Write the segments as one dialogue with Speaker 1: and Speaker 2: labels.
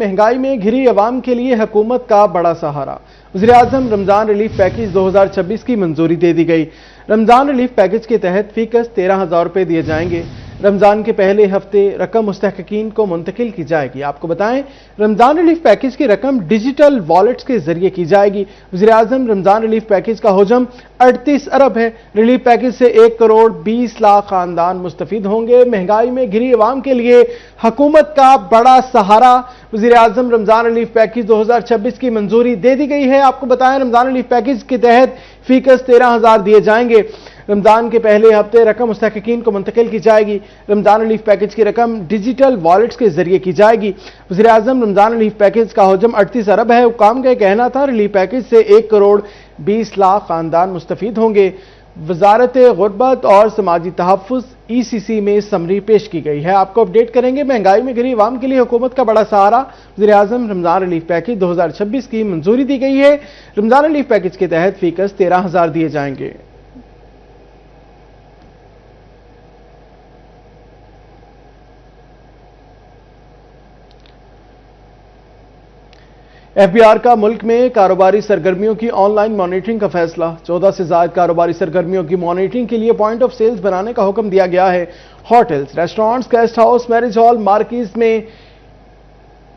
Speaker 1: महंगाई में घिरी अवाम के लिए हुकूमत का बड़ा सहारा। वज़ीर-ए-आज़म रमजान रिलीफ पैकेज 2026 की मंजूरी दे दी गई। रमजान रिलीफ पैकेज के तहत फीकस 13,000 रुपये दिए जाएंगे। रमजान के पहले हफ्ते रकम मुस्तहक़ीन को मुंतकिल की जाएगी। आपको बताएं, रमजान रिलीफ पैकेज की रकम डिजिटल वॉलेट्स के जरिए की जाएगी। वज़ीर-ए-आज़म रमजान रिलीफ पैकेज का हुजम 38 अरब है। रिलीफ पैकेज से 1 करोड़ 20 लाख खानदान मुस्तफीद होंगे। महंगाई में घिरी अवाम के लिए हुकूमत का बड़ा सहारा। वज़ीर-ए-आज़म रमजान रिलीफ पैकेज 2026 की मंजूरी दे दी गई है। आपको बताएं, रमजान रिलीफ पैकेज के तहत फीकस 13,000 दिए जाएंगे। रमजान के पहले हफ्ते रकम मुस्तहक़ीन को मुंतकिल की जाएगी। रमजान रिलीफ पैकेज की रकम डिजिटल वॉलेट्स के जरिए की जाएगी। वज़ीर-ए-आज़म रमजान रिलीफ पैकेज का हुजम 38 अरब है। हुकाम का कहना था रिलीफ पैकेज से 1 करोड़ 20 लाख खानदान मुस्तफीद होंगे। वजारत गुरबत और समाजी तहफ़्फ़ुज़ ECC में समरी पेश की गई है। आपको अपडेट करेंगे। महंगाई में घिरी अवाम के लिए हुकूमत का बड़ा सहारा। वज़ीर-ए-आज़म रमजान रिलीफ पैकेज 2026 की मंजूरी दी गई है। रमजान रिलीफ पैकेज के तहत फीकस 13,000 दिए जाएंगे। FBR का मुल्क में कारोबारी सरगर्मियों की ऑनलाइन मॉनिटरिंग का फैसला। 14 से ज़ायद कारोबारी सरगर्मियों की मॉनिटरिंग के लिए पॉइंट ऑफ सेल्स बनाने का हुक्म दिया गया है। Hotels, restaurants, guest house, marriage hall, markets में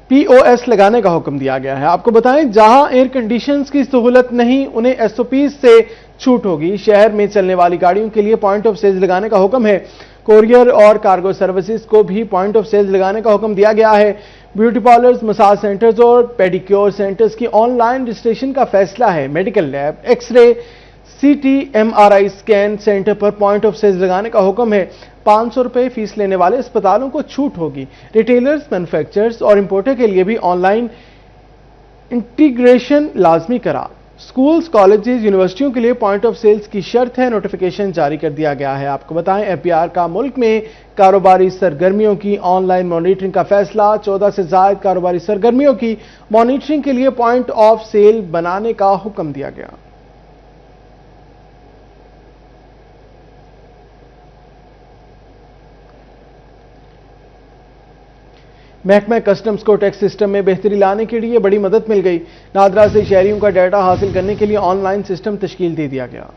Speaker 1: POS लगाने का हुक्म दिया गया है। आपको बताएं, जहां एयर कंडीशंस की सहूलत नहीं, उन्हें SOPs से छूट होगी। शहर में चलने वाली गाड़ियों के लिए पॉइंट ऑफ सेल्स लगाने का हुक्म है। कोरियर और कार्गो सर्विसेज को भी पॉइंट ऑफ सेल्स लगाने का हुक्म दिया गया है। ब्यूटी पार्लर्स, मसाज सेंटर्स और पेडिक्योर सेंटर्स की ऑनलाइन रजिस्ट्रेशन का फैसला है। Medical lab, X ray, CT, MRI scan centre पर पॉइंट ऑफ सेल्स लगाने का हुक्म है। 500 रुपये फीस लेने वाले अस्पतालों को छूट होगी। रिटेलर्स, मैन्युफैक्चरर्स और इंपोर्टर के लिए भी ऑनलाइन इंटीग्रेशन लाजमी करार। स्कूल्स, कॉलेजेस, यूनिवर्सिटियों के लिए पॉइंट ऑफ सेल्स की शर्त है। नोटिफिकेशन जारी कर दिया गया है। आपको बताएं, FBR का मुल्क में कारोबारी सरगर्मियों की ऑनलाइन मॉनिटरिंग का फैसला। 14 से ज़ायद कारोबारी सरगर्मियों की मॉनिटरिंग के लिए पॉइंट ऑफ सेल बनाने का हुक्म दिया गया। महकमा कस्टम्स को टैक्स सिस्टम में बेहतरी लाने के लिए बड़ी मदद मिल गई। नादरा से शहरियों का डाटा हासिल करने के लिए ऑनलाइन सिस्टम तश्कील दे दिया गया।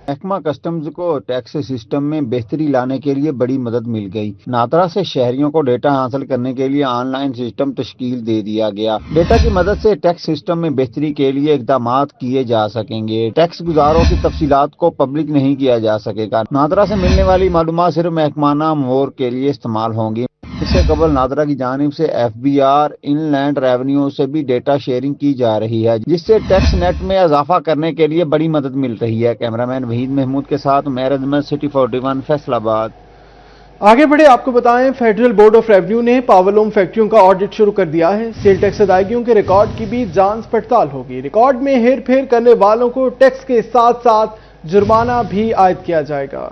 Speaker 2: महकमा कस्टम्स को टैक्स सिस्टम में बेहतरी लाने के लिए बड़ी मदद मिल गई। नादरा से शहरियों को डेटा हासिल करने के लिए ऑनलाइन सिस्टम तश्कील दे दिया गया। डेटा की मदद से टैक्स सिस्टम में बेहतरी के लिए इक़दामात किए जा सकेंगे। टैक्स गुजारों की तफसीलात को पब्लिक नहीं किया जा सकेगा। नादरा से मिलने वाली मालूमात सिर्फ महकमाना अमूर के लिए इस्तेमाल होंगी। इससे कबल नादरा की जानिब से FBR इनलैंड रेवेन्यू से भी डेटा शेयरिंग की जा रही है, जिससे टैक्स नेट में इजाफा करने के लिए बड़ी मदद मिल रही है। कैमरामैन वहीद महमूद के साथ उमैर अहमद, सिटी 41, फैसलाबाद।
Speaker 1: आगे बढ़े, आपको बताएं, फेडरल बोर्ड ऑफ रेवेन्यू ने पावरलूम फैक्ट्रियों का ऑडिट शुरू कर दिया है। सेल टैक्स अदायगियों के रिकॉर्ड की भी जांच पड़ताल होगी। रिकॉर्ड में हेर फेर करने वालों को टैक्स के साथ साथ जुर्माना भी आयद किया जाएगा।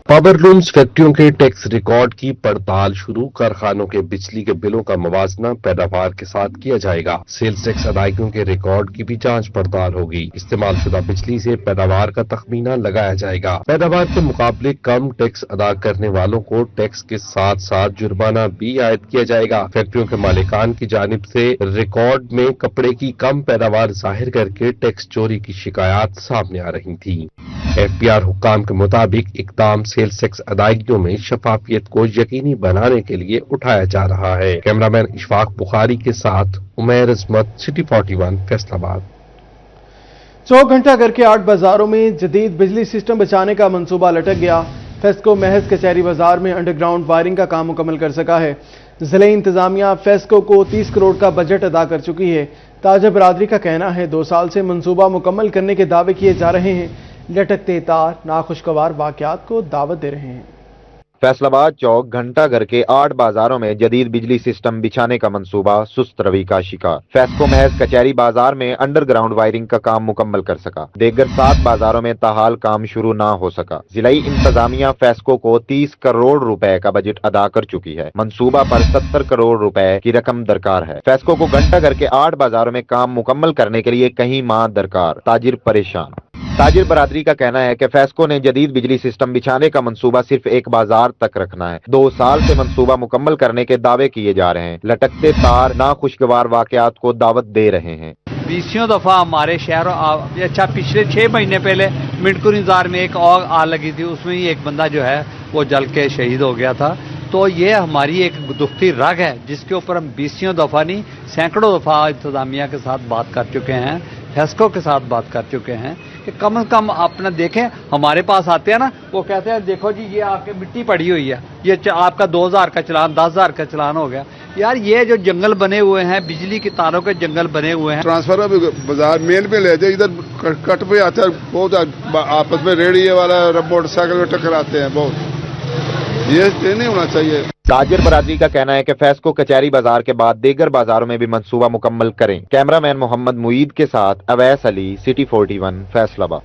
Speaker 3: पावरलूम्स फैक्ट्रियों के टैक्स रिकॉर्ड की पड़ताल शुरू। कारखानों के बिजली के बिलों का मवाजना पैदावार के साथ किया जाएगा। सेल्स टैक्स अदायगियों के रिकॉर्ड की भी जांच पड़ताल होगी। इस्तेमाल शुदा बिजली से पैदावार का तखमीना लगाया जाएगा। पैदावार के मुकाबले कम टैक्स अदा करने वालों को टैक्स के साथ साथ जुर्माना भी आयद किया जाएगा। फैक्ट्रियों के मालिकान की जानिब से रिकॉर्ड में कपड़े की कम पैदावार जाहिर करके टैक्स चोरी की शिकायत सामने आ रही थी। FBR हुक्काम के मुताबिक इकदाम सेल्स टैक्स अदायगियों में शफाफियत को यकीनी बनाने के लिए उठाया जा रहा है। कैमरामैन इशफाक बुखारी के साथ उमैर अहमद, सिटी 41, फैसलाबाद।
Speaker 1: 4 घंटा घर के 8 बाजारों में जदीद बिजली सिस्टम बचाने का मंसूबा लटक गया। फेस्को महज कचहरी बाजार में अंडरग्राउंड वायरिंग का काम मुकम्मल कर सका है। जिले इंतजामिया फेस्को को 30 करोड़ का बजट अदा कर चुकी है। ताजा बरादरी का कहना है 2 साल से मंसूबा मुकम्मल करने के दावे किए जा रहे हैं। लटकते तार नाखुशगवार वाकयात को दावत दे रहे हैं।
Speaker 4: फैसलाबाद चौक घंटा घर के 8 बाजारों में जदीद बिजली सिस्टम बिछाने का मंसूबा सुस्त रवि का शिकार। फेस्को महज कचहरी बाजार में अंडरग्राउंड वायरिंग का काम मुकम्मल कर सका। देगर 7 बाजारों में ताहाल काम शुरू ना हो सका। जिलाई इंतजामिया फेस्को को 30 करोड़ रुपए का बजट अदा कर चुकी है। मंसूबा पर 70 करोड़ रुपए की रकम दरकार है। फेस्को को घंटा घर के 8 बाजारों में काम मुकम्मल करने के लिए कई माह दरकार। ताजिर परेशान। ताजिर बरादरी का कहना है कि फेस्को ने जदीद बिजली सिस्टम बिछाने का मंसूबा सिर्फ एक बाजार तक रखना है। 2 साल से मंसूबा मुकम्मल करने के दावे किए जा रहे हैं। लटकते तार नाखुशगवार वाकयात को दावत दे रहे हैं।
Speaker 5: 20 दफ़ा हमारे शहर अच्छा पिछले 6 महीने पहले मिंटको निज़ार में एक और आग लगी थी, उसमें ही एक बंदा जो है वो जल के शहीद हो गया था। तो ये हमारी एक दुखती रग है जिसके ऊपर हम 20 दफ़ा नहीं सैकड़ों दफ़ा इंतजामिया के साथ बात कर चुके हैं, फेस्को के साथ बात कर चुके हैं कि कम से कम अपना देखें। हमारे पास आते हैं ना, वो कहते हैं देखो जी ये आके मिट्टी पड़ी हुई है, ये आपका 2000 का चलान 10,000 का चलान हो गया। यार ये जो जंगल बने हुए हैं, बिजली की तारों के जंगल बने हुए हैं।
Speaker 6: ट्रांसफर बाजार मेन पे ले जाए, इधर कट पे आता है, बहुत आपस में रेडिये वाला मोटरसाइकिल में टकराते हैं, बहुत ये नहीं होना चाहिए।
Speaker 4: ताजिर बरादरी का कहना है कि फेस्को कचहरी बाजार के बाद दीगर बाजारों में भी मंसूबा मुकम्मल करें। कैमरामैन मोहम्मद मुईद के साथ अवैस अली, सिटी 41, फैसलाबाद।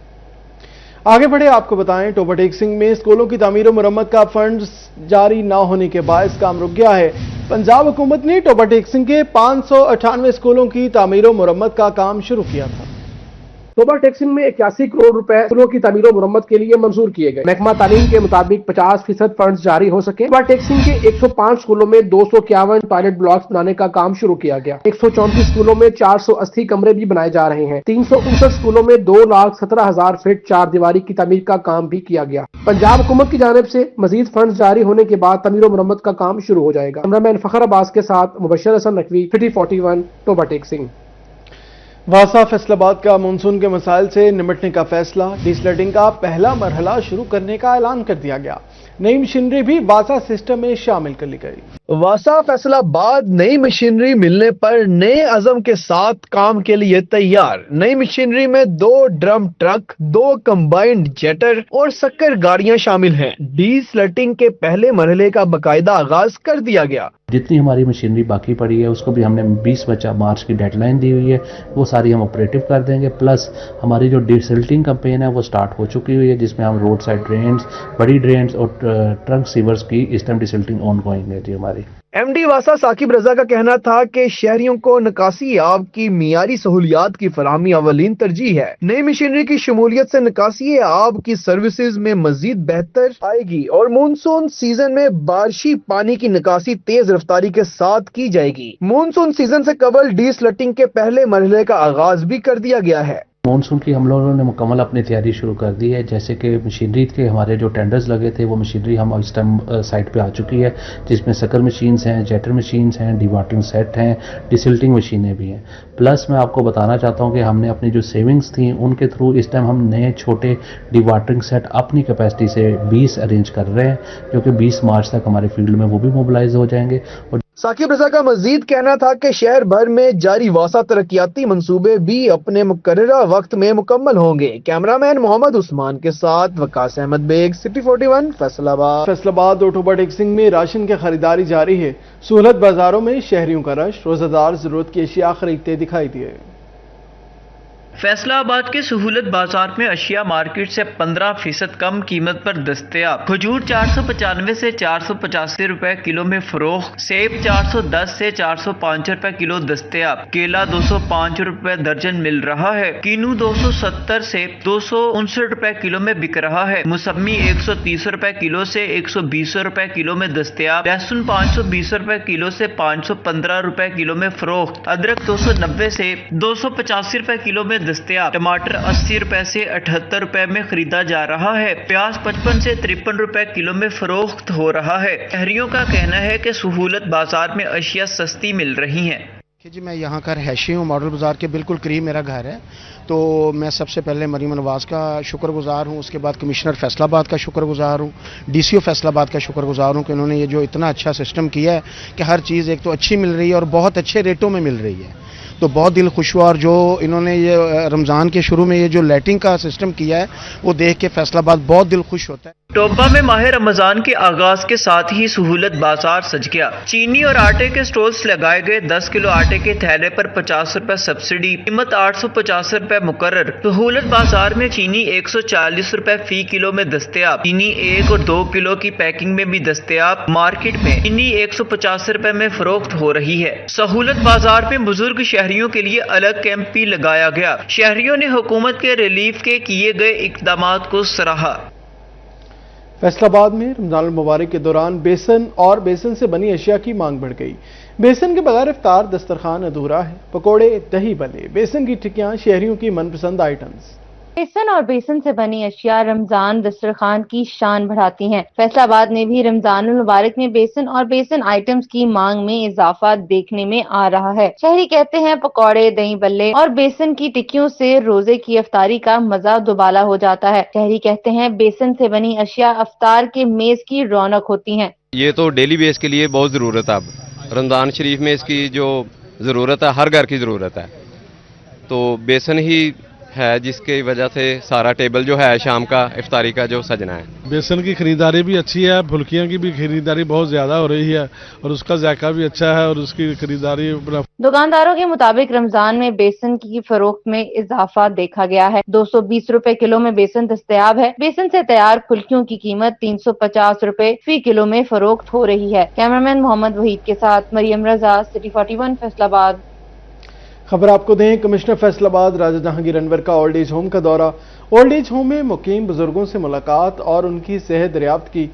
Speaker 1: आगे बढ़े आपको बताएं, टोबा टेकसिंग में स्कूलों की तामीर और मुरम्मत का फंड जारी न होने के बायस काम रुक गया है। पंजाब हुकूमत ने टोबा टेकसिंग के 598 स्कूलों की तामीर और मुरम्मत का काम शुरू किया था।
Speaker 7: टोबा टेकसिंग में 81 करोड़ रुपए स्कूलों की तामीर और मुरम्मत के लिए मंजूर किए गए। महकमा तालीम के मुताबिक 50% फंड जारी हो सके। टोबा टेकसिंग के 105 स्कूलों में 251 टॉयलेट ब्लॉक्स बनाने का काम शुरू किया गया। 134 स्कूलों में 480 कमरे भी बनाए जा रहे हैं। 359 स्कूलों में 2,17,000 फीट 4 दीवारी की तामीर का काम भी किया गया। पंजाब हुकूमत की जानिब से मजीद फंड जारी होने के बाद तामीर और मुरम्मत का काम शुरू हो जाएगा। कैमरामैन फखर अब्बास के साथ मुबशर हसन नकवी, सिटी 41, टोबा टेकसिंग।
Speaker 1: वासा फैसलाबाद का मानसून के मसाइल से निपटने का फैसला, डीसलेटिंग का पहला मरहला शुरू करने का ऐलान कर दिया गया। नई मशीनरी भी वासा सिस्टम में शामिल कर ली गई।
Speaker 8: वासा फैसलाबाद नई मशीनरी मिलने पर नए अज़म के साथ काम के लिए तैयार। नई मशीनरी में 2 ड्रम ट्रक, 2 कंबाइंड जेटर और शक्कर गाड़ियां शामिल हैं। डीसलेटिंग के पहले मरहले का बाकायदा आगाज कर दिया गया।
Speaker 9: जितनी हमारी मशीनरी बाकी पड़ी है उसको भी हमने 20 मार्च की डेडलाइन दी हुई है, वो सारी हम ऑपरेटिव कर देंगे। प्लस हमारी जो डीसल्टिंग कैंपेन है वो स्टार्ट हो चुकी हुई है, जिसमें हम रोड साइड ड्रेन्स, बड़ी ड्रेन्स और ट्रंक सीवर्स की इस टाइम डीसल्टिंग ऑन गोइंग है जी हमारी।
Speaker 8: एमडी वासा साकिब रजा का कहना था कि शहरियों को निकासी आब की मियारी सहूलियात की फराहमी अवलीन तरजीह है। नई मशीनरी की शमूलियत से निकासी आब की सर्विसेज में मजीद बेहतर आएगी और मानसून सीजन में बारिशी पानी की निकासी तेज रफ्तारी के साथ की जाएगी। मानसून सीजन से कबल डीसलटिंग के पहले मरहले का आगाज भी कर दिया गया है।
Speaker 9: मानसून की हम लोगों ने मुकम्मल अपनी तैयारी शुरू कर दी है। जैसे कि मशीनरी के हमारे जो टेंडर्स लगे थे वो मशीनरी हम इस टाइम साइट पे आ चुकी है, जिसमें शक्कर मशीन्स हैं, जेटर मशीन्स हैं, डिवाटरिंग सेट हैं, डिसल्टिंग मशीनें भी हैं। प्लस मैं आपको बताना चाहता हूं कि हमने अपनी जो सेविंग्स थी उनके थ्रू इस टाइम हम नए छोटे डिवाटरिंग सेट अपनी कैपेसिटी से 20 अरेंज कर रहे हैं, जो कि 20 मार्च तक हमारे फील्ड में वो भी मोबिलाइज हो जाएंगे। और
Speaker 8: साकिब रजा का मजीद कहना था कि शहर भर में जारी वासा तरक्याती मंसूबे भी अपने मुकर्ररा वक्त में मुकम्मल होंगे। कैमरामैन मोहम्मद उस्मान के साथ वकास अहमद बेग, सिटी 41, फैसलाबाद।
Speaker 1: और टोबा टेकसिंग में राशन की खरीदारी जारी है। सहूलत बाजारों में शहरियों का रश, रोजादार जरूरत की अशिया खरीदते दिखाई दिए।
Speaker 10: फैसलाबाद के सहूलत बाजार में अशिया मार्केट से 15% कम कीमत पर दस्तयाब। खजूर 495 से 485 रुपए किलो में फरोख्त। सेब 410 से 405 रुपए किलो दस्तयाब। केला 205 रुपए दर्जन मिल रहा है। कीनू 270 से 259 रुपए किलो में बिक रहा है। मौसमी 130 रुपए किलो से 120 रुपए किलो में दस्तयाब। लहसुन 520 रुपए किलो से 515 रुपए किलो में फरोख्त। अदरक 290 से 285 रुपए किलो में दस्तयाब। टमाटर 80 रुपए से 78 रुपए में खरीदा जा रहा है। प्याज 55 से 53 रुपए किलो में फरोख्त हो रहा है। शहरियों का कहना है कि सहूलत बाजार में अशिया सस्ती मिल रही हैं।
Speaker 11: जी मैं यहाँ का रहशी हूँ, मॉडल बाज़ार के बिल्कुल करीब मेरा घर है। तो मैं सबसे पहले मरीम नवाज़ का शुक्रगुजार हूँ, उसके बाद कमिश्नर फैसलाबाद का शुक्रगुजार हूँ, डीसीओ फैसलाबाद का शुक्रगुजार हूँ कि उन्होंने ये जो इतना अच्छा सिस्टम किया है कि हर चीज़ एक तो अच्छी मिल रही है और बहुत अच्छे रेटों में मिल रही है। तो बहुत दिल खुश हुआ। और जो इन्होंने ये रमज़ान के शुरू में ये जो लाइटिंग का सिस्टम किया है वो देख के फैसलाबाद बहुत दिल खुश होता है।
Speaker 10: टोबा में माह रमजान के आगाज के साथ ही सहूलत बाजार सज गया। चीनी और आटे के स्टॉल्स लगाए गए। 10 किलो आटे के थैले पर 50 रुपए सब्सिडी, कीमत 850 रुपए मुकर्रर। सहूलत बाजार में चीनी 140 रुपए फी किलो में दस्तयाब। चीनी 1 और 2 किलो की पैकिंग में भी दस्तयाब। मार्केट में चीनी 150 रुपए में फरोख्त हो रही है। सहूलत बाजार में बुजुर्ग शहरी شہریوں کے لیے الگ کیمپ بھی لگایا گیا۔ شہریوں نے حکومت کے ریلیف کے کیے گئے اقدامات کو سراہا۔
Speaker 1: فیصل آباد میں رمضان المبارک کے دوران بیسن اور بیسن سے بنی اشیاء کی مانگ بڑھ گئی۔ بیسن کے بغیر افطار دسترخوان ادھورا ہے۔ پکوڑے، دہی بلے، بیسن کی ٹکیاں شہریوں کی من پسند آئٹمز۔
Speaker 12: بیسن اور بیسن سے بنی اشیاء رمضان دسترخوان کی شان بڑھاتی ہیں۔ فیصل آباد میں بھی رمضان المبارک میں بیسن اور بیسن آئٹمز کی مانگ میں اضافہ دیکھنے میں آ رہا ہے۔ شہری کہتے ہیں پکوڑے، دہی بلے اور بیسن کی ٹکیوں سے روزے کی افطاری کا مزہ دوبالا ہو جاتا ہے۔ شہری کہتے ہیں بیسن سے بنی اشیاء افطار کے میز کی رونق ہوتی ہیں۔
Speaker 13: یہ تو ڈیلی بیس کے لیے بہت ضرورت ہے۔ اب رمضان شریف میں اس کی جو ضرورت ہے ہر گھر کی ضرورت ہے، تو بیسن ہی ہے جس کی وجہ سے سارا ٹیبل جو ہے شام کا افطاری کا جو سجنا ہے۔
Speaker 14: بیسن کی خریداری بھی اچھی ہے، پھلکیاں کی بھی خریداری بہت زیادہ ہو رہی ہے اور اس کا ذائقہ بھی اچھا ہے اور اس کی خریداری۔
Speaker 12: دکانداروں کے مطابق رمضان میں بیسن کی فروخت میں اضافہ دیکھا گیا ہے۔ 220 روپے کلو میں بیسن دستیاب ہے۔ بیسن سے تیار پھلکیوں کی قیمت 350 روپے فی کلو میں فروخت ہو رہی ہے۔ کیمرامین محمد وحید کے ساتھ مریم رضا، سٹی 41 فیصل آباد۔
Speaker 1: خبر آپ کو دیں، کمشنر فیصل آباد راجہ جہانگیر انور کا اولڈ ایج ہوم کا دورہ۔ اولڈ ایج ہوم میں مقیم بزرگوں سے ملاقات اور ان کی صحت دریافت کی۔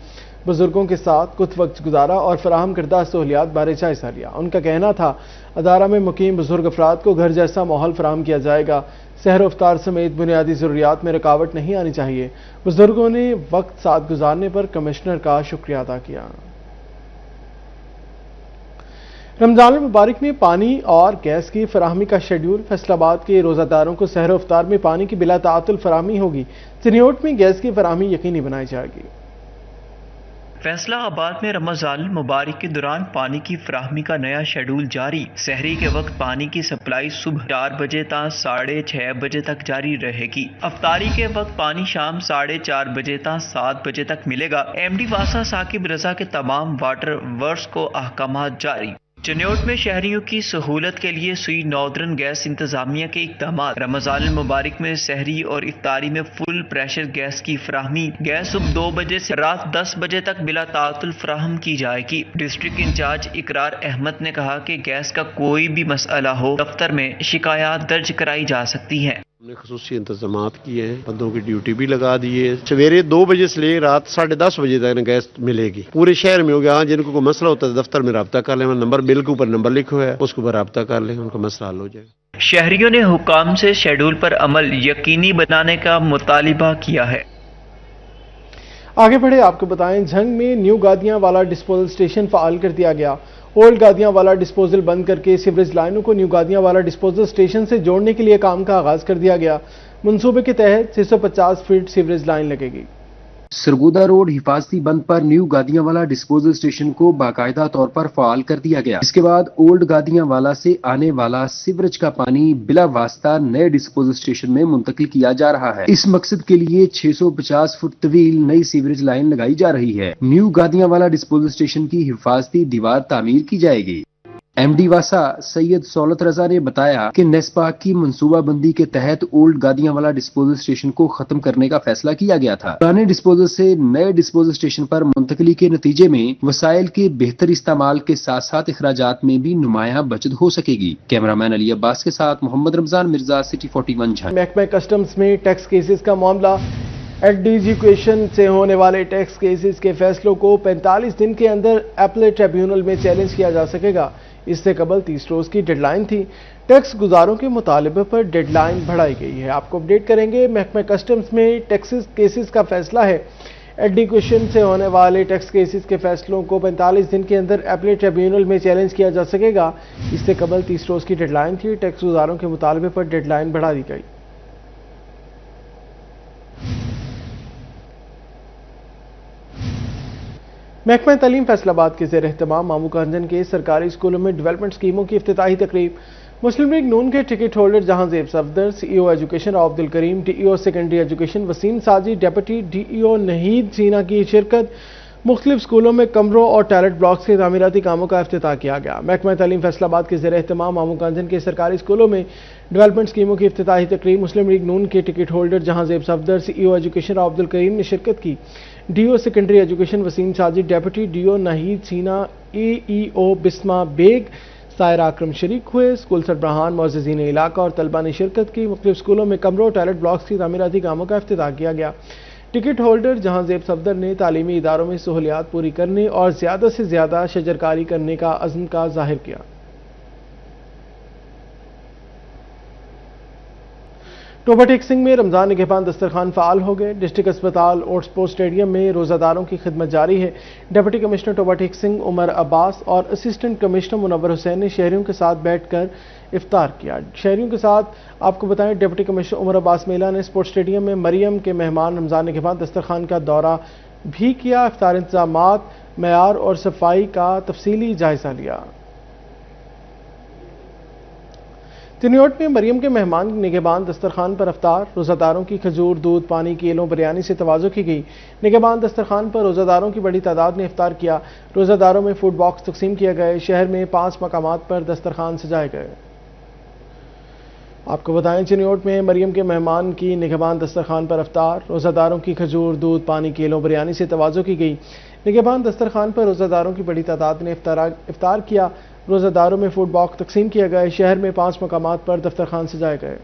Speaker 1: بزرگوں کے ساتھ کچھ وقت گزارا اور فراہم کردہ سہولیات بارے جائزہ لیا۔ ان کا کہنا تھا ادارہ میں مقیم بزرگ افراد کو گھر جیسا ماحول فراہم کیا جائے گا۔ سحر و افطار سمیت بنیادی ضروریات میں رکاوٹ نہیں آنی چاہیے۔ بزرگوں نے وقت ساتھ گزارنے پر کمشنر کا شکریہ ادا کیا۔ رمضان المبارک میں پانی اور گیس کی فراہمی کا شیڈول۔ فیصل آباد کے روزہ داروں کو سحر و افطار میں پانی کی بلا تعطل فراہمی ہوگی۔ چنیوٹ میں گیس کی فراہمی یقینی بنائی جائے گی۔
Speaker 10: فیصلہ آباد میں رمضان المبارک کے دوران پانی کی فراہمی کا نیا شیڈول جاری۔ سحری کے وقت پانی کی سپلائی صبح 4 بجے تا 6:30 بجے تک جاری رہے گی۔ افطاری کے وقت پانی شام 4:30 بجے تا 7 بجے تک ملے گا۔ ایم ڈی واسا ثاقب رضا کے تمام واٹر ورکس کو احکامات جاری۔ چنیوٹ میں شہریوں کی سہولت کے لیے سوئی ناردرن گیس انتظامیہ کے اقدامات۔ رمضان المبارک میں سحری اور افطاری میں فل پریشر گیس کی فراہمی۔ گیس صبح 2 بجے سے رات 10 بجے تک بلا تعطل فراہم کی جائے گی۔ ڈسٹرکٹ انچارج اقرار احمد نے کہا کہ گیس کا کوئی بھی مسئلہ ہو دفتر میں شکایات درج کرائی جا سکتی ہیں۔
Speaker 15: ہم نے خصوصی انتظامات کیے ہیں، بندوں کی ڈیوٹی بھی لگا دی ہے۔ سویرے 2 بجے سے لے رات 10:30 بجے تک گیس ملے گی پورے شہر میں۔ ہوگا جن کو کوئی مسئلہ ہوتا ہے دفتر میں رابطہ کر لیں، نمبر بل کے اوپر نمبر لکھا ہوا ہے، اس کے اوپر رابطہ کر لیں، ان کا مسئلہ حل ہو جائے گا۔
Speaker 10: شہریوں نے حکام سے شیڈول پر عمل یقینی بنانے کا مطالبہ کیا ہے۔
Speaker 1: آگے بڑھے آپ کو بتائیں، جھنگ میں نیو گادیاں والا ڈسپوزل اسٹیشن فعال کر دیا گیا۔ اولڈ گادیاں والا ڈسپوزل بند کر کے سیوریج لائنوں کو نیو گادیاں والا ڈسپوزل اسٹیشن سے جوڑنے کے لیے کام کا آغاز کر دیا گیا۔ منصوبے کے تحت 650 فٹ سیوریج لائن لگے گی۔
Speaker 16: سرگودا روڈ حفاظتی بند پر نیو گادیاں والا ڈسپوزل اسٹیشن کو باقاعدہ طور پر فعال کر دیا گیا۔ اس کے بعد اولڈ گادیاں والا سے آنے والا سیوریج کا پانی بلا واسطہ نئے ڈسپوزل اسٹیشن میں منتقل کیا جا رہا ہے۔ اس مقصد کے لیے 650 فٹ طویل نئی سیوریج لائن لگائی جا رہی ہے۔ نیو گادیاں والا ڈسپوزل اسٹیشن کی حفاظتی دیوار تعمیر کی جائے گی۔ ایم ڈی واسا سید سولت رضا نے بتایا کہ نیسپا کی منصوبہ بندی کے تحت اولڈ گادیاں والا ڈسپوزل اسٹیشن کو ختم کرنے کا فیصلہ کیا گیا تھا۔ پرانے ڈسپوزل سے نئے ڈسپوزل اسٹیشن پر منتقلی کے نتیجے میں وسائل کے بہتر استعمال کے ساتھ ساتھ اخراجات میں بھی نمایاں بچت ہو سکے گی۔ کیمرامین علی عباس کے ساتھ محمد رمضان مرزا، سٹی 41 جھنگ۔
Speaker 1: محکمہ کسٹمز میں ٹیکس کیسز کا معاملہ۔ ایڈجوکیشن سے ہونے والے ٹیکس کیسز کے فیصلوں کو 45 دن کے اندر اپلیٹ ٹریبیونل میں چیلنج کیا جا سکے گا۔ اس سے قبل 30 روز کی ڈیڈ لائن تھی۔ ٹیکس گزاروں کے مطالبے پر ڈیڈ لائن بڑھائی گئی ہے۔ آپ کو اپڈیٹ کریں گے، محکمہ کسٹمز میں ٹیکس کیسز کا فیصلہ ہے۔ ایڈجوکیشن سے ہونے والے ٹیکس کیسز کے فیصلوں کو 45 دن کے اندر اپلیٹ ٹریبیونل میں چیلنج کیا جا سکے گا۔ اس سے قبل 30 روز کی ڈیڈ لائن تھی۔ ٹیکس گزاروں کے مطالبے پر ڈیڈ لائن بڑھا دی گئی۔ محکمہ تعلیم فیصل آباد کے زیر اہتمام مامو کانجن کے سرکاری اسکولوں میں ڈیولپمنٹ اسکیموں کی افتتاحی تقریب۔ مسلم لیگ نون کے ٹکٹ ہولڈر جہاں زیب صفدر، سی ای او education Abdul Karim, D E O secondary education Waseem Saji, deputy D E O Naheed Sina کی شرکت۔ مختلف اسکولوں میں کمروں اور ٹوائلٹ بلاکس کے تعمیراتی کاموں کا افتتاح کیا گیا۔ محکمہ تعلیم فیصل آباد کے زیر اہتمام مامو کانجن کے سرکاری اسکولوں میں ڈیولپمنٹ اسکیموں کی افتتاحی تقریب۔ مسلم لیگ نون کے ٹکٹ ہولڈر جہاں زیب صفدر، سی ای او ایجوکیشن عبد الکریم نے شرکت کی۔ D E O secondary education Waseem Sajid, deputy D E O Naheed Sina, A E O Bisma Baig, Saira Akram शरीक हुए। स्कूल सरबराहान, मुअज़्ज़िज़ीन इलाका और तलबा ने शिरकत की। मुख्तलिफ स्कूलों में कमरों, टॉयलेट ब्लॉक्स की तामीराती कामों का इफ्तिताह किया गया। टिकट होल्डर जहांजेब सफदर ने तालीमी इदारों में सहूलियात पूरी करने और ज़्यादा से ज़्यादा शजरकारी करने का अज़्म का ज़ाहिर किया। टोबा टेक सिंह में रमज़ान निगहबान दस्तरखान फ़ाल हो गए। डिस्ट्रिक्ट अस्पताल और स्पोर्ट्स स्टेडियम में रोज़ादारों की खिदमत जारी है। डिप्टी कमिश्नर टोबा टेक सिंह उमर अब्बास और असिस्टेंट कमिश्नर मुनव्वर हुसैन ने शहरियों के साथ बैठकर इफ्तार किया। शहरियों के साथ आपको बताएं, डिप्टी कमिश्नर उमर अब्बास मेला ने स्पोर्ट्स स्टेडियम में मरियम के मेहमान रमज़ान निगहबान दस्तरखान का दौरा भी किया। इफ्तार इंतजामात, मयार और सफाई का तफसीली जायजा लिया। चिन्योट में मरियम के मेहमान निगहबान दस्तरखान पर इफ्तार। रोज़ादारों की खजूर, दूध, पानी, केलों, बिरयानी से तवाज़ो की गई। निगहबान दस्तरखान पर रोज़ादारों की बड़ी तादाद ने इफ्तार किया। रोज़ादारों में फूड बॉक्स तकसीम किए गए। शहर में 5 मकामात पर दस्तरखान सजाए गए। आपको बताएं, चिन्योट में मरियम के मेहमान की निगहबान दस्तरखान पर इफ्तार। रोज़ादारों की खजूर, दूध, पानी, केलों, बिरयानी से तवाज़ो की गई। निगहबान दस्तरखान पर रोज़ादारों की बड़ी तादाद ने इफ्तार किया। रोज़ादारों में फूड बॉक्स तकसीम किए गए। शहर में 5 मकामात पर दस्तरखान सजाए गए।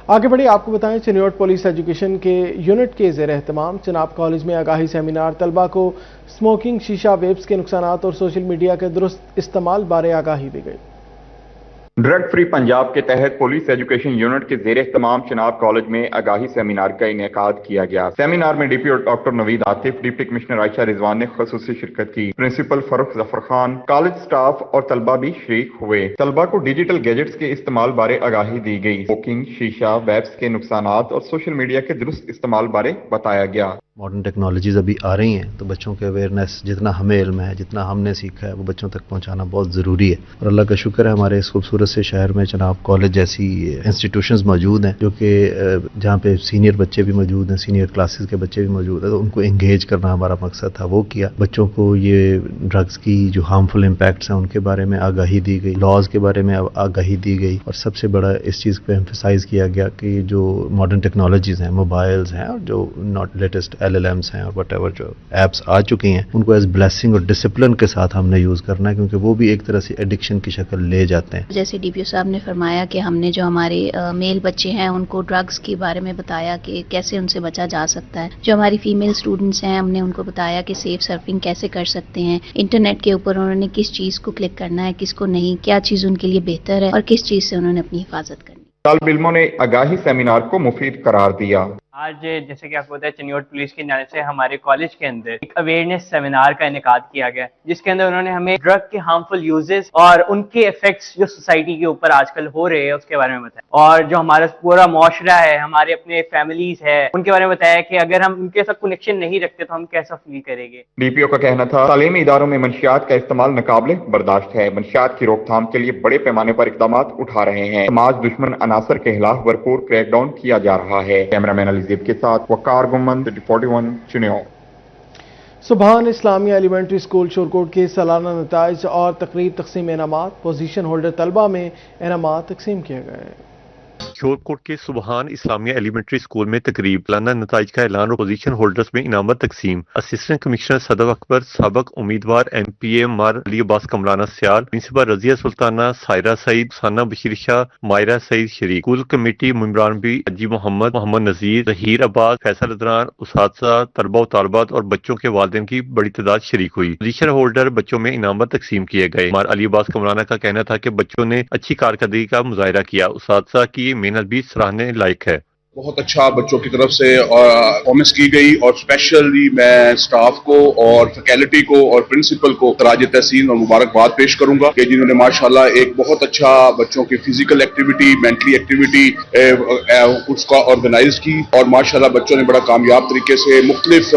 Speaker 1: आगे बढ़े आपको बताएं, चिन्योट पुलिस एजुकेशन के यूनिट के ज़ेर एहतमाम चिनाब कॉलेज में आगाही सेमिनार। तलबा को स्मोकिंग, शीशा, वेब्स के नुकसानात और सोशल मीडिया के दुरुस्त इस्तेमाल बारे आगाही दी गई।
Speaker 17: ड्रग फ्री पंजाब के तहत पुलिस एजुकेशन यूनिट के ज़ेर इख्तिमाम चिनाब कॉलेज में आगाही सेमिनार का इनेकाद किया गया। सेमिनार में DP doctor Naveed Atif, deputy commissioner Ayesha Rizwan ने खुसूसी शिरकत की। Principal Farrukh Zafar Khan, college staff और तलबा भी शरीक हुए। तलबा को डिजिटल गैजेट्स के इस्तेमाल बारे आगाही दी गई। स्मोकिंग, शीशा, वेब्स के नुकसानात और सोशल मीडिया के दुरुस्त इस्तेमाल बारे बताया गया।
Speaker 18: मॉडर्न टेक्नोलॉजीज अभी आ रही हैं, तो बच्चों के अवेयरनेस जितना हमें इल्म है, जितना हमने सीखा है, वो बच्चों तक पहुंचाना बहुत ज़रूरी है। और अल्लाह का शुक्र है, हमारे इस खूबसूरत से शहर में चिनाब कॉलेज जैसी इंस्टीट्यूशंस मौजूद हैं, जो कि जहाँ पे सीनियर बच्चे भी मौजूद हैं, सीनियर क्लासेस के बच्चे भी मौजूद हैं, तो उनको इंगेज करना हमारा मकसद था, वो किया। बच्चों को ये ड्रग्स की जो हार्मफुल इम्पैक्ट्स हैं उनके बारे में आगाही दी गई, लॉज के बारे में आगाही दी गई, और सबसे बड़ा इस चीज़ पे एम्फेसाइज किया गया कि जो मॉडर्न टेक्नोलॉजीज हैं, मोबाइल्स हैं और जो नॉट लेटेस्ट LLMs हैं और वटेवर जो एप्स आ चुकी हैं, उनको एज ब्लेसिंग और डिसिप्लिन के साथ हमने यूज़ करना है, क्योंकि वो भी एक तरह से एडिक्शन की शक्ल ले जाते हैं।
Speaker 19: जैसे DPO साहब ने फरमाया कि हमने जो हमारे मेल बच्चे हैं उनको ड्रग्स के बारे में बताया कि कैसे उनसे बचा जा सकता है। जो हमारी फीमेल स्टूडेंट्स हैं, हमने उनको बताया कि सेफ सर्फिंग कैसे कर सकते हैं। इंटरनेट के ऊपर उन्होंने किस चीज़ को क्लिक करना है, किसको नहीं, क्या चीज़ उनके लिए बेहतर है और किस चीज़ से उन्होंने अपनी हिफाजत करनी।
Speaker 17: तालिब इल्मों ने आगाही सेमिनार को मुफीद करार दिया।
Speaker 20: आज जैसे कि आपको पता है, चिन्योट पुलिस के नाम से हमारे कॉलेज के अंदर एक अवेयरनेस सेमिनार का इनेकाद किया गया, जिसके अंदर उन्होंने हमें ड्रग के हार्मफुल यूजेस और उनके इफेक्ट्स जो सोसाइटी के ऊपर आजकल हो रहे हैं उसके बारे में बताया। और जो हमारा पूरा मुआशरा है, हमारे अपने फैमिलीज है, उनके बारे में बताया कि अगर हम उनके साथ कनेक्शन नहीं रखते तो हम कैसा फील करेंगे।
Speaker 17: DPO का कहना था, तालीमी इदारों में मंशियात का इस्तेमाल नाकाबिले बर्दाश्त है। मंशियात की रोकथाम के लिए बड़े पैमाने पर इकदाम उठा रहे हैं। समाज दुश्मन अनासर के खिलाफ भरपूर क्रैकडाउन किया जा रहा है। कैमरामैन अलीज़ेब के साथ वकार गुम्मन, 41 चिन्योट।
Speaker 1: सुबहान इस्लामिया एलिमेंट्री स्कूल शोरकोट के सालाना नताइज और तकरीब तकसीम इनामात। पोजीशन होल्डर तलबा में इनामात तकसीम किए गए।
Speaker 21: शोरकोट के सुबहान इस्लामिया एलिमेंट्री स्कूल में तकरीब, सालाना नताइज का ऐलान और पोजीशन होल्डर्स में इनामत तकसीम। असिस्टेंट कमिश्नर सदफ अकबर, सबक उम्मीदवार MPA मार अली अब्बास कमराना सियाल, प्रिंसिपल रजिया सुल्ताना, सायरा सईद, साना बशीर शाह, मायरा सईद शरीक, स्कूल कमेटी मेंबरान भी अजी मोहम्मद, मोहम्मद नजीर, जहीर अब्बास, फैसल अदरान, उस्ताद, तलबा और तालबात और बच्चों के वालिदैन की बड़ी तादाद शरीक हुई। पोजीशन होल्डर बच्चों में इनामत तकसीम किए गए। मार अली अब्बास कमराना का कहना था कि बच्चों ने अच्छी कारकर्दगी का मुजाहिरा किया। उस्ताद की मेहनत भी सराहने लायक है।
Speaker 22: बहुत अच्छा बच्चों की तरफ से परफॉर्मेंस की गई और स्पेशली मैं स्टाफ को और फैकल्टी को और प्रिंसिपल को तराज तहसीन और मुबारकबाद पेश करूंगा कि जिन्होंने माशाल्लाह एक बहुत अच्छा बच्चों की फिजिकल एक्टिविटी, मेंटली एक्टिविटी उसका ऑर्गेनाइज की और माशाल्लाह बच्चों ने बड़ा कामयाब तरीके से मुख्तलिफ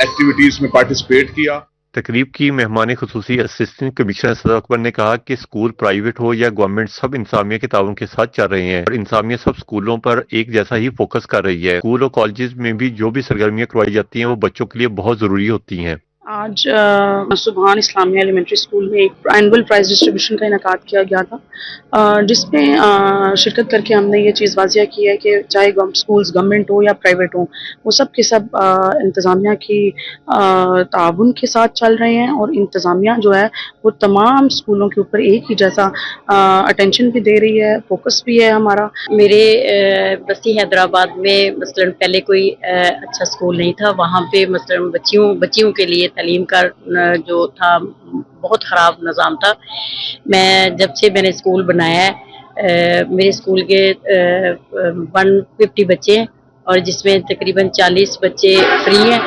Speaker 22: एक्टिविटीज में पार्टिसिपेट किया।
Speaker 21: तकरीब की मेहमान खुसूसी असिस्टेंट कमिश्नर सदर अकबर ने कहा कि स्कूल प्राइवेट हो या गवर्नमेंट, सब इंसामिया के ताउन के साथ चल रहे हैं और इंसामिया सब स्कूलों पर एक जैसा ही फोकस कर रही है। स्कूल और कॉलेजेस में भी जो भी सरगर्मियां करवाई जाती हैं वो बच्चों के लिए बहुत जरूरी होती हैं।
Speaker 2: آج سبحان اسلامیہ ایلیمنٹری اسکول میں ایک اینول پرائز ڈسٹریبیوشن کا انعقاد کیا گیا تھا، جس میں شرکت کر کے ہم نے یہ چیز واضح کی ہے کہ چاہے اسکولز گورنمنٹ ہو یا پرائیویٹ ہوں، وہ سب کے سب انتظامیہ کی تعاون کے ساتھ چل رہے ہیں، اور انتظامیہ جو ہے وہ تمام اسکولوں کے اوپر ایک ہی جیسا اٹینشن بھی دے رہی ہے، فوکس بھی ہے ہمارا۔
Speaker 3: میرے بستی حیدرآباد میں مثلاً پہلے کوئی اچھا اسکول نہیں تھا، وہاں پہ مثلاً بچیوں کے لیے تعلیم کا جو تھا بہت خراب نظام تھا۔ جب سے میں نے اسکول بنایا ہے، میرے اسکول کے 150 بچے ہیں، اور جس میں تقریباً 40 بچے فری ہیں،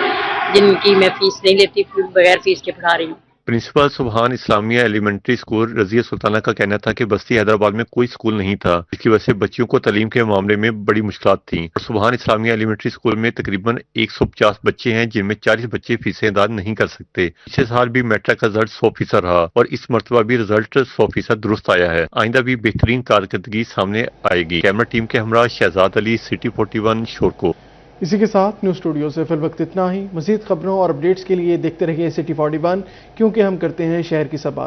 Speaker 3: جن کی میں فیس نہیں لیتی، بغیر فیس کے پڑھا رہی ہوں۔
Speaker 21: پرنسپل سبحان اسلامیہ ایلیمنٹری اسکول رضیہ سلطانہ کا کہنا تھا کہ بستی حیدرآباد میں کوئی اسکول نہیں تھا، جس کی وجہ سے بچیوں کو تعلیم کے معاملے میں بڑی مشکلات تھیں۔ سبحان اسلامیہ ایلیمنٹری اسکول میں تقریباً 150 بچے ہیں، جن میں 40 بچے فیسیں ادا نہیں کر سکتے۔ پچھلے سال بھی میٹرک کا رزلٹ 100% رہا، اور اس مرتبہ بھی رزلٹ 100% درست آیا ہے۔ آئندہ بھی بہترین کارکردگی سامنے آئے گی۔ کیمرہ ٹیم کے ہمراہ شہزاد علی، سٹی 41 شورکو۔
Speaker 1: اسی کے ساتھ نیوز اسٹوڈیو سے فی الوقت اتنا ہی۔ مزید خبروں اور اپڈیٹس کے لیے دیکھتے رہیے سٹی 41، کیونکہ ہم کرتے ہیں شہر کی سب بات۔